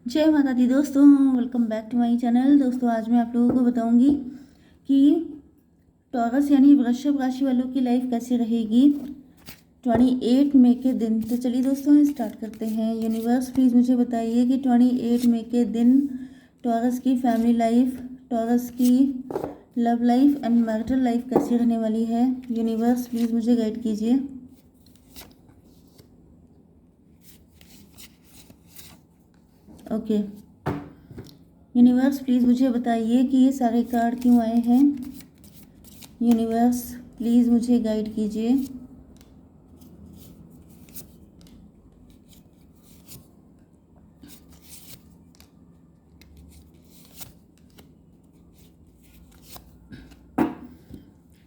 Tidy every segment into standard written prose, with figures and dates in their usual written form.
जय माता दी दोस्तों, welcome back to my channel. दोस्तों आज मैं आप लोगों को बताऊंगी कि टॉरस यानी वृषभ राशि वालों की लाइफ कैसी रहेगी 28 मई के दिन। तो चलिए दोस्तों स्टार्ट करते हैं। यूनिवर्स प्लीज़ मुझे बताइए कि 28 मई के दिन टॉरस की फैमिली लाइफ, टॉरस की love life and marital life कैसी रहने वाली है। यूनिवर्स प्लीज़ मुझे गाइड कीजिए। ओके यूनिवर्स प्लीज़ मुझे बताइए कि ये सारे कार्ड क्यों आए हैं। यूनिवर्स प्लीज़ मुझे गाइड कीजिए।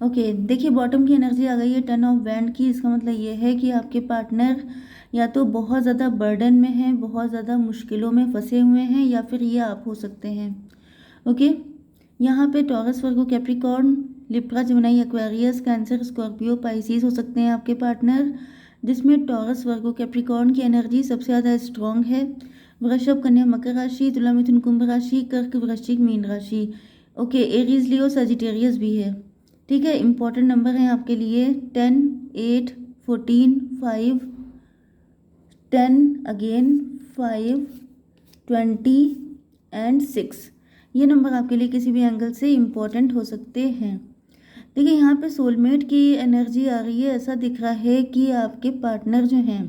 ओके देखिए बॉटम की एनर्जी आ गई है 10 ऑफ वैंड की। इसका मतलब ये है कि आपके पार्टनर या तो बहुत ज़्यादा बर्डन में हैं, बहुत ज़्यादा मुश्किलों में फंसे हुए हैं, या फिर ये आप हो सकते हैं। ओके यहाँ पे Taurus, Virgo, Capricorn, Libra, Gemini, Aquarius, cancer, Scorpio, Pisces हो सकते हैं आपके पार्टनर, जिसमें टॉरस, वर्गो, कैप्रिकॉर्न की एनर्जी सबसे ज़्यादा स्ट्रॉन्ग है। वृषभ, कन्या, मकर राशि, तुला, मिथुन, कुंभ राशि, कर्क, वृश्चिक, मीन राशि। ओके एरीज, लियो, सजिटेरियस भी है। ठीक है, इंपॉर्टेंट नंबर हैं आपके लिए 10, 8, 14, 5, 10 अगेन, 5, 20 एंड 6। ये नंबर आपके लिए किसी भी एंगल से इम्पॉर्टेंट हो सकते हैं। देखिए यहाँ पे सोलमेट की एनर्जी आ रही है। ऐसा दिख रहा है कि आपके पार्टनर जो हैं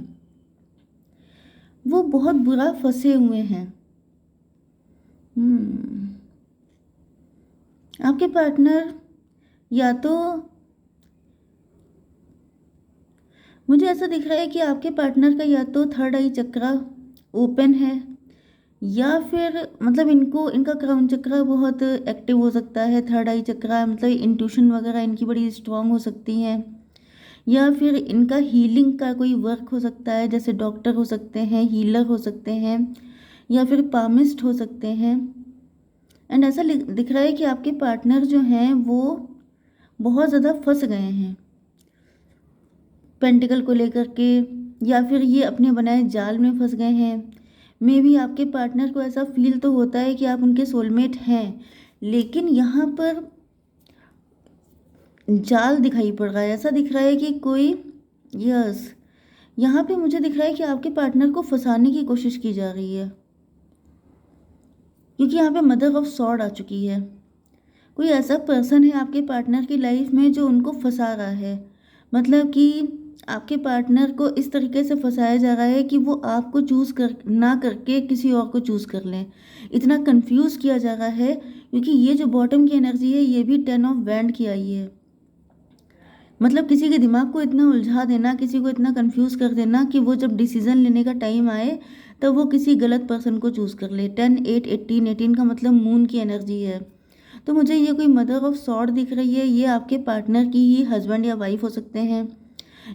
वो बहुत बुरा फंसे हुए हैं। आपके पार्टनर या तो मुझे ऐसा दिख रहा है कि आपके पार्टनर का या तो थर्ड आई चक्रा ओपन है, या फिर मतलब इनका क्राउन चक्रा बहुत एक्टिव हो सकता है। थर्ड आई चक्रा मतलब इंट्यूशन वगैरह इनकी बड़ी स्ट्रांग हो सकती हैं, या फिर इनका हीलिंग का कोई वर्क हो सकता है, जैसे डॉक्टर हो सकते हैं, हीलर हो सकते हैं, या फिर पामिस्ट हो सकते हैं। एंड ऐसा दिख रहा है कि आपके पार्टनर जो हैं वो बहुत ज़्यादा फंस गए हैं पेंटिकल को लेकर के, या फिर ये अपने बनाए जाल में फंस गए हैं। मे भी आपके पार्टनर को ऐसा फील तो होता है कि आप उनके सोलमेट हैं, लेकिन यहाँ पर जाल दिखाई पड़ रहा है। ऐसा दिख रहा है कि कोई यस यहाँ पे मुझे दिख रहा है कि आपके पार्टनर को फंसाने की कोशिश की जा रही है, क्योंकि यहाँ पे मदर ऑफ सॉर्ड आ चुकी है। कोई ऐसा पर्सन है आपके पार्टनर की लाइफ में जो उनको फंसा रहा है। मतलब कि आपके पार्टनर को इस तरीके से फंसाया जा रहा है कि वो आपको चूज़ कर ना करके किसी और को चूज़ कर लें। इतना कंफ्यूज किया जा रहा है, क्योंकि ये जो बॉटम की एनर्जी है ये भी 10 ऑफ वैंड की आई है। मतलब किसी के दिमाग को इतना उलझा देना, किसी को इतना कंफ्यूज कर देना कि वो जब डिसीजन लेने का टाइम आए तब वो किसी गलत पर्सन को चूज़ कर ले। 10, 8, 18, 18 का मतलब मून की एनर्जी है। तो मुझे ये कोई मदर ऑफ सॉर्ड दिख रही है। ये आपके पार्टनर की ही हस्बैंड या वाइफ हो सकते हैं।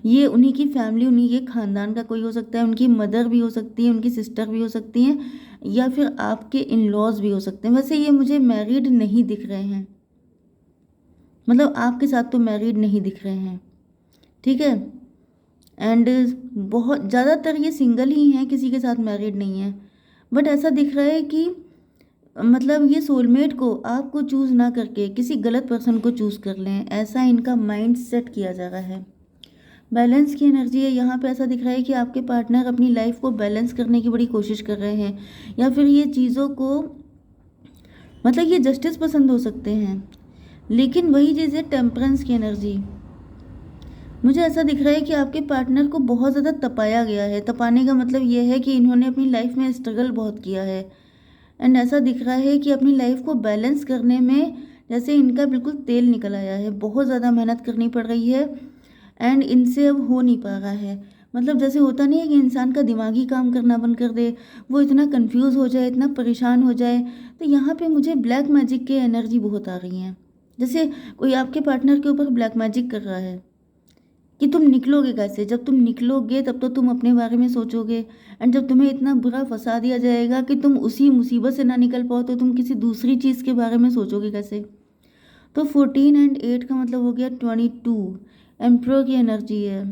ये उन्हीं की फैमिली, उन्हीं के खानदान का कोई हो सकता है। उनकी मदर भी हो सकती है, उनकी सिस्टर भी हो सकती हैं, या फिर आपके इन लॉज भी हो सकते हैं। वैसे ये मुझे मैरिड नहीं दिख रहे हैं, मतलब आपके साथ तो मैरिड नहीं दिख रहे हैं। ठीक है, एंड बहुत ज़्यादातर ये सिंगल ही हैं, किसी के साथ मैरिड नहीं है। बट ऐसा दिख रहा है कि मतलब ये सोलमेट को आपको चूज़ ना करके किसी गलत पर्सन को चूज़ कर लें, ऐसा इनका माइंड सेट किया जा रहा है। बैलेंस की एनर्जी है यहाँ पे। ऐसा दिख रहा है कि आपके पार्टनर अपनी लाइफ को बैलेंस करने की बड़ी कोशिश कर रहे हैं, या फिर ये चीज़ों को मतलब ये जस्टिस पसंद हो सकते हैं, लेकिन वही चीज़ है टेम्परेंस की एनर्जी। मुझे ऐसा दिख रहा है कि आपके पार्टनर को बहुत ज़्यादा तपाया गया है। तपाने का मतलब ये है कि इन्होंने अपनी लाइफ में स्ट्रगल बहुत किया है। एंड ऐसा दिख रहा है कि अपनी लाइफ को बैलेंस करने में जैसे इनका बिल्कुल तेल निकल आया है, बहुत ज़्यादा मेहनत करनी पड़ रही है, एंड इनसे अब हो नहीं पा रहा है। मतलब जैसे होता नहीं है कि इंसान का दिमागी काम करना बंद कर दे, वो इतना कंफ्यूज हो जाए, इतना परेशान हो जाए। तो यहाँ पे मुझे ब्लैक मैजिक की एनर्जी बहुत आ रही है, जैसे कोई आपके पार्टनर के ऊपर ब्लैक मैजिक कर रहा है कि तुम निकलोगे कैसे। जब तुम निकलोगे तब तो तुम अपने बारे में सोचोगे, एंड जब तुम्हें इतना बुरा फंसा दिया जाएगा कि तुम उसी मुसीबत से ना निकल पाओ तो तुम किसी दूसरी चीज़ के बारे में सोचोगे कैसे। तो 14 एंड 8 का मतलब हो गया 22। एम्प्रो की एनर्जी है।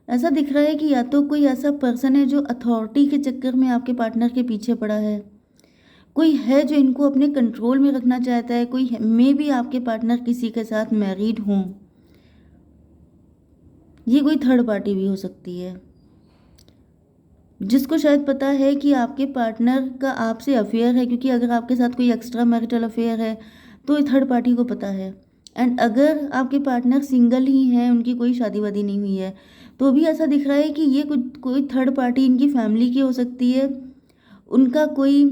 ऐसा दिख रहा है कि या तो कोई ऐसा पर्सन है जो अथॉरिटी के चक्कर में आपके पार्टनर के पीछे पड़ा है, कोई है जो इनको अपने कंट्रोल में रखना चाहता है, कोई मे भी आपके पार्टनर किसी के साथ मैरिड हों, ये कोई थर्ड पार्टी भी हो सकती है जिसको शायद पता है कि आपके पार्टनर का आपसे अफेयर है, क्योंकि अगर आपके साथ कोई एक्स्ट्रा मैरिटल अफेयर है तो ये थर्ड पार्टी को पता है। एंड अगर आपके पार्टनर सिंगल ही हैं, उनकी कोई शादी वादी नहीं हुई है, तो भी ऐसा दिख रहा है कि ये कोई थर्ड पार्टी इनकी फैमिली की हो सकती है, उनका कोई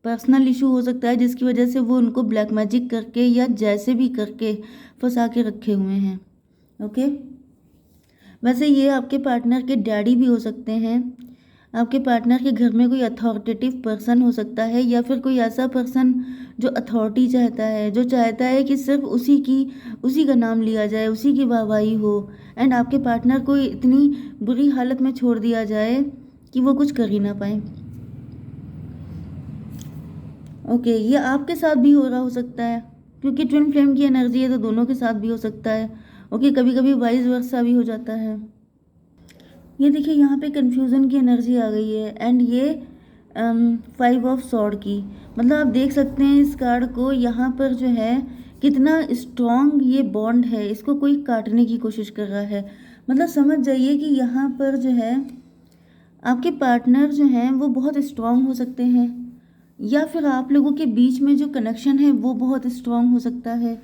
पर्सनल इशू हो सकता है जिसकी वजह से वो उनको ब्लैक मैजिक करके या जैसे भी करके फंसा के रखे हुए हैं। ओके, वैसे ये आपके पार्टनर के डैडी भी हो सकते हैं, आपके पार्टनर के घर में कोई अथॉरिटेटिव पर्सन हो सकता है, या फिर कोई ऐसा पर्सन जो अथॉरिटी चाहता है, जो चाहता है कि सिर्फ उसी का नाम लिया जाए, उसी की वाहवाही हो, एंड आपके पार्टनर को इतनी बुरी हालत में छोड़ दिया जाए कि वो कुछ कर ही ना पाए। ओके, ये आपके साथ भी हो रहा हो सकता है, क्योंकि ट्विन फ्लेम की एनर्जी है तो दोनों के साथ भी हो सकता है। ओके, कभी कभी वाइस वर्सा भी हो जाता है। ये देखिए यहाँ पे कन्फ्यूज़न की एनर्जी आ गई है, एंड ये 5 ऑफ सॉर्ड की, मतलब आप देख सकते हैं इस कार्ड को, यहाँ पर जो है कितना स्ट्रॉन्ग ये बॉन्ड है, इसको कोई काटने की कोशिश कर रहा है। मतलब समझ जाइए कि यहाँ पर जो है आपके पार्टनर जो हैं वो बहुत स्ट्रॉन्ग हो सकते हैं, या फिर आप लोगों के बीच में जो कनेक्शन है वो बहुत स्ट्रॉन्ग हो सकता है।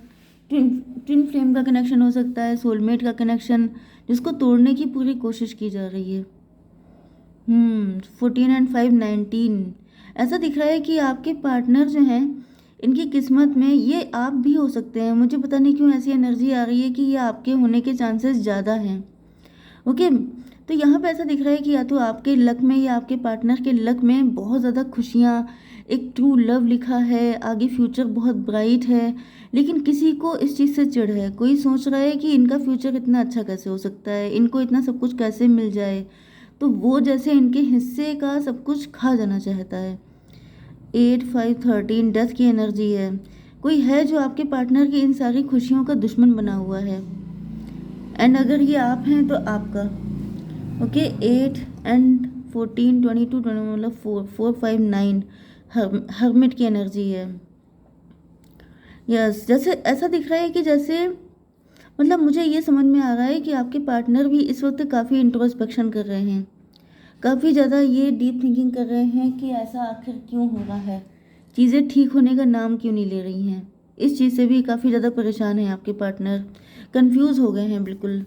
ट्विन फ्लेम का कनेक्शन हो सकता है, सोलमेट का कनेक्शन, जिसको तोड़ने की पूरी कोशिश की जा रही है। 14 एंड 5 19। ऐसा दिख रहा है कि आपके पार्टनर जो हैं इनकी किस्मत में ये आप भी हो सकते हैं। मुझे पता नहीं क्यों ऐसी एनर्जी आ रही है कि ये आपके होने के चांसेस ज़्यादा हैं। ओके, तो यहाँ पे ऐसा दिख रहा है कि या तो आपके लक में या आपके पार्टनर के लक में बहुत ज़्यादा खुशियाँ, एक ट्रू लव लिखा है, आगे फ्यूचर बहुत ब्राइट है, लेकिन किसी को इस चीज़ से चिढ़ है। कोई सोच रहा है कि इनका फ्यूचर इतना अच्छा कैसे हो सकता है, इनको इतना सब कुछ कैसे मिल जाए, तो वो जैसे इनके हिस्से का सब कुछ खा जाना चाहता है। 8 5 13 डेथ की एनर्जी है। कोई है जो आपके पार्टनर की इन सारी खुशियों का दुश्मन बना हुआ है, एंड अगर ये आप हैं तो आपका। ओके, 8 एंड 14 22 मतलब 4 5 9 हर्मिट की एनर्जी है। यस, जैसे ऐसा दिख रहा है कि जैसे मतलब मुझे ये समझ में आ रहा है कि आपके पार्टनर भी इस वक्त काफ़ी इंट्रोस्पेक्शन कर रहे हैं, काफ़ी ज़्यादा ये डीप थिंकिंग कर रहे हैं कि ऐसा आखिर क्यों हो रहा है, चीज़ें ठीक होने का नाम क्यों नहीं ले रही हैं। इस चीज़ से भी काफ़ी ज़्यादा परेशान है आपके पार्टनर, कंफ्यूज हो गए हैं बिल्कुल।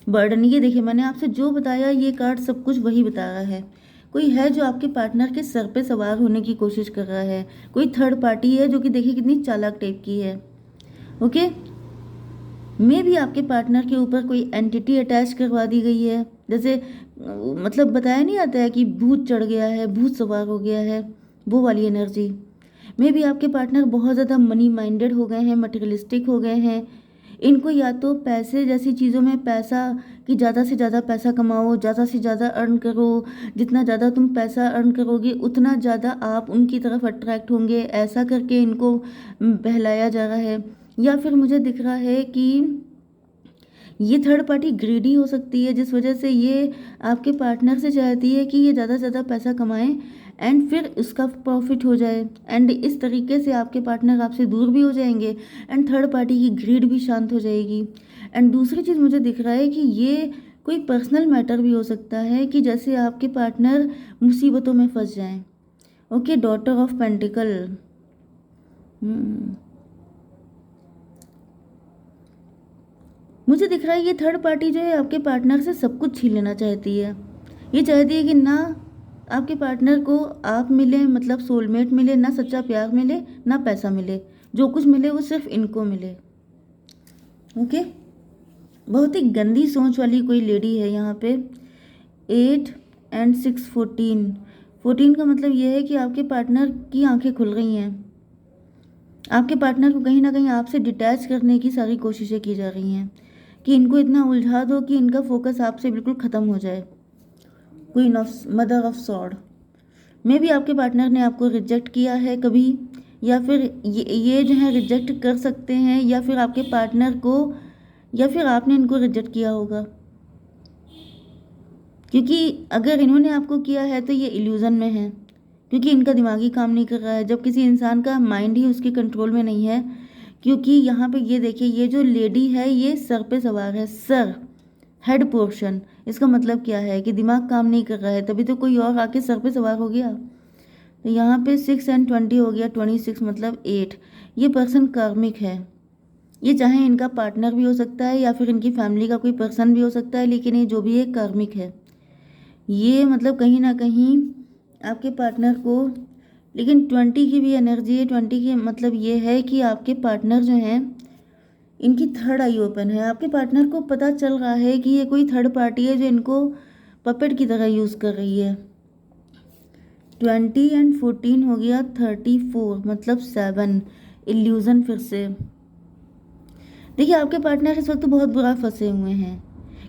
बर्डन, ये देखिए मैंने आपसे जो बताया ये कार्ड सब कुछ वही बता रहा है। कोई है जो आपके पार्टनर के सर पे सवार होने की कोशिश कर रहा है, कोई थर्ड पार्टी है जो कि देखिए कितनी चालाक टाइप की है। ओके, मे भी आपके पार्टनर के ऊपर कोई एंटिटी अटैच करवा दी गई है, जैसे मतलब बताया नहीं आता है कि भूत चढ़ गया है, भूत सवार हो गया है, वो वाली एनर्जी। मे भी आपके पार्टनर बहुत ज़्यादा मनी माइंडेड हो गए हैं, मटेरियलिस्टिक हो गए हैं। इनको या तो पैसे जैसी चीज़ों में पैसा, कि ज़्यादा से ज़्यादा पैसा कमाओ, ज़्यादा से ज़्यादा अर्न करो, जितना ज़्यादा तुम पैसा अर्न करोगे उतना ज़्यादा आप उनकी तरफ अट्रैक्ट होंगे, ऐसा करके इनको बहलाया जा रहा है। या फिर मुझे दिख रहा है कि ये थर्ड पार्टी ग्रीडी हो सकती है, जिस वजह से ये आपके पार्टनर से चाहती है कि ये ज़्यादा से ज़्यादा पैसा कमाएं एंड फिर उसका प्रॉफिट हो जाए, एंड इस तरीके से आपके पार्टनर आपसे दूर भी हो जाएंगे एंड थर्ड पार्टी की ग्रीड भी शांत हो जाएगी। एंड दूसरी चीज़ मुझे दिख रहा है कि ये कोई पर्सनल मैटर भी हो सकता है, कि जैसे आपके पार्टनर मुसीबतों में फंस जाएं। Okay, daughter of pentacle. मुझे दिख रहा है ये थर्ड पार्टी जो है आपके पार्टनर से सब कुछ छीन लेना चाहती है। ये चाहती है कि ना आपके पार्टनर को आप मिले, मतलब सोलमेट मिले, ना सच्चा प्यार मिले, ना पैसा मिले, जो कुछ मिले वो सिर्फ इनको मिले। ओके, बहुत ही गंदी सोच वाली कोई लेडी है यहाँ पे। 8 एंड 6 14 का मतलब ये है कि आपके पार्टनर की आंखें खुल रही हैं, आपके पार्टनर को कहीं ना कहीं आपसे डिटैच करने की सारी कोशिशें की जा रही हैं, कि इनको इतना उलझा दो कि इनका फोकस आपसे बिल्कुल ख़त्म हो जाए। Queen of mother of sword, मे भी आपके पार्टनर ने आपको रिजेक्ट किया है कभी, या फिर ये जो है रिजेक्ट कर सकते हैं, या फिर आपके पार्टनर को, या फिर आपने इनको रिजेक्ट किया होगा। क्योंकि अगर इन्होंने आपको किया है तो ये इल्यूज़न में है, क्योंकि इनका दिमाग ही काम नहीं कर रहा है, जब किसी इंसान का माइंड ही उसके कंट्रोल में नहीं है। क्योंकि यहाँ पे ये देखिए, ये जो लेडी है ये सर पे सवार है, सर, हेड पोर्शन। इसका मतलब क्या है कि दिमाग काम नहीं कर रहा है, तभी तो कोई और आके सर पे सवार हो गया। तो यहाँ पे 6 एंड 20 हो गया, 26 मतलब 8। ये पर्सन कार्मिक है। ये चाहे इनका पार्टनर भी हो सकता है या फिर इनकी फैमिली का कोई पर्सन भी हो सकता है, लेकिन ये जो भी है कार्मिक है। ये मतलब कहीं ना कहीं आपके पार्टनर को, लेकिन 20 की भी एनर्जी है। 20 की मतलब ये है कि आपके पार्टनर जो हैं इनकी थर्ड आई ओपन है। आपके पार्टनर को पता चल रहा है कि ये कोई थर्ड पार्टी है जो इनको पपेट की तरह यूज़ कर रही है। 20 एंड 14 हो गया 34 मतलब 7, इल्यूज़न फिर से। देखिए आपके पार्टनर इस वक्त बहुत बुरा फंसे हुए हैं,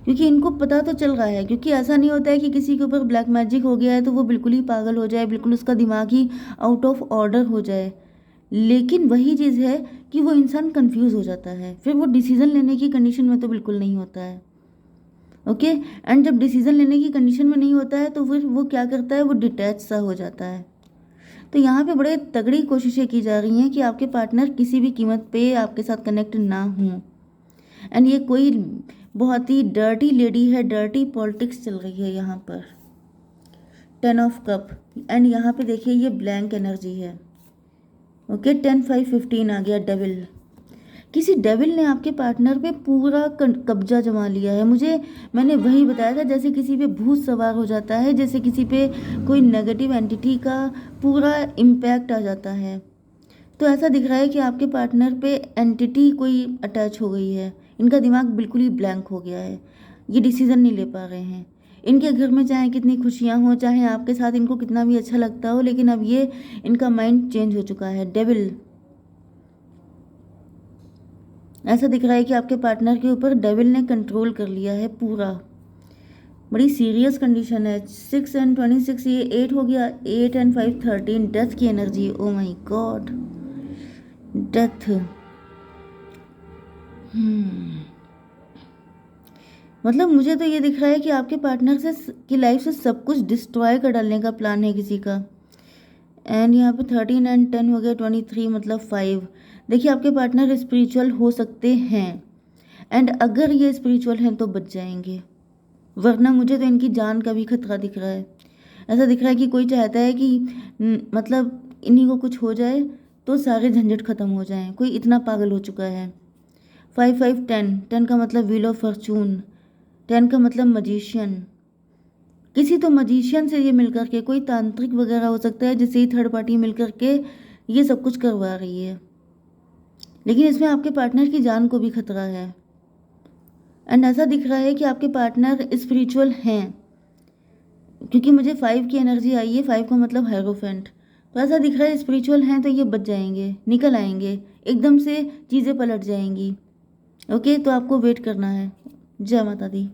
क्योंकि इनको पता तो चल रहा है। क्योंकि ऐसा नहीं होता है कि किसी के ऊपर ब्लैक मैजिक हो गया है तो वो बिल्कुल ही पागल हो जाए, बिल्कुल उसका दिमाग ही आउट ऑफ ऑर्डर हो जाए। लेकिन वही चीज़ है कि वो इंसान कंफ्यूज हो जाता है, फिर वो डिसीजन लेने की कंडीशन में तो बिल्कुल नहीं होता है। ओके, एंड जब डिसीजन लेने की कंडीशन में नहीं होता है तो फिर वो क्या करता है, वो डिटैच सा हो जाता है। तो यहाँ पे बड़े तगड़ी कोशिशें की जा रही हैं कि आपके पार्टनर किसी भी कीमत पे आपके साथ कनेक्ट ना हों। एंड ये कोई बहुत ही डर्टी लेडी है, डर्टी पॉलिटिक्स चल रही है यहाँ पर। 10 ऑफ कप, एंड यहाँ पे देखिए ये ब्लैंक एनर्जी है। ओके, 10 5 15 आ गया, डेविल। किसी डेविल ने आपके पार्टनर पे पूरा कब्जा जमा लिया है। मैंने वही बताया था, जैसे किसी पे भूत सवार हो जाता है, जैसे किसी पे कोई नेगेटिव एंटिटी का पूरा इम्पैक्ट आ जाता है। तो ऐसा दिख रहा है कि आपके पार्टनर पे एंटिटी कोई अटैच हो गई है। इनका दिमाग बिल्कुल ही ब्लैंक हो गया है, ये डिसीज़न नहीं ले पा रहे हैं। इनके घर में चाहे कितनी खुशियाँ हो, चाहे आपके साथ इनको कितना भी अच्छा लगता हो, लेकिन अब ये इनका माइंड चेंज हो चुका है। डेविल, ऐसा दिख रहा है कि आपके पार्टनर के ऊपर डेविल ने कंट्रोल कर लिया है पूरा। बड़ी सीरियस कंडीशन है। 6 एंड 26, ये 8 हो गया, 8 एंड 5 13, डेथ की energy. Oh my God, death. मतलब मुझे तो ये दिख रहा है कि आपके पार्टनर से की लाइफ से सब कुछ डिस्ट्रॉय कर डालने का प्लान है किसी का। एंड यहाँ पे 13 एंड 10 हो गया, 23 मतलब 5। देखिए आपके पार्टनर स्पिरिचुअल हो सकते हैं, एंड अगर ये स्पिरिचुअल हैं तो बच जाएंगे, वरना मुझे तो इनकी जान का भी खतरा दिख रहा है। ऐसा दिख रहा है कि कोई चाहता है कि मतलब इन्हीं को कुछ हो जाए तो सारे झंझट खत्म हो जाएं। कोई इतना पागल हो चुका है। 5 5 10, 10 का मतलब व्हील ऑफ फॉर्चून, 10 का मतलब मजिशियन। किसी तो मजिशियन से ये मिलकर के, कोई तांत्रिक वगैरह हो सकता है जिससे ही थर्ड पार्टी मिलकर के ये सब कुछ करवा रही है, लेकिन इसमें आपके पार्टनर की जान को भी खतरा है। एंड ऐसा दिख रहा है कि आपके पार्टनर स्पिरिचुअल हैं, क्योंकि मुझे 5 की एनर्जी आई है। 5 का मतलब हेरोफेंट। तो ऐसा दिख रहा है स्पिरिचुअल हैं तो ये बच जाएंगे, निकल आएंगे, एकदम से चीज़ें पलट जाएंगी। ओके, तो आपको वेट करना है। जय माता दी।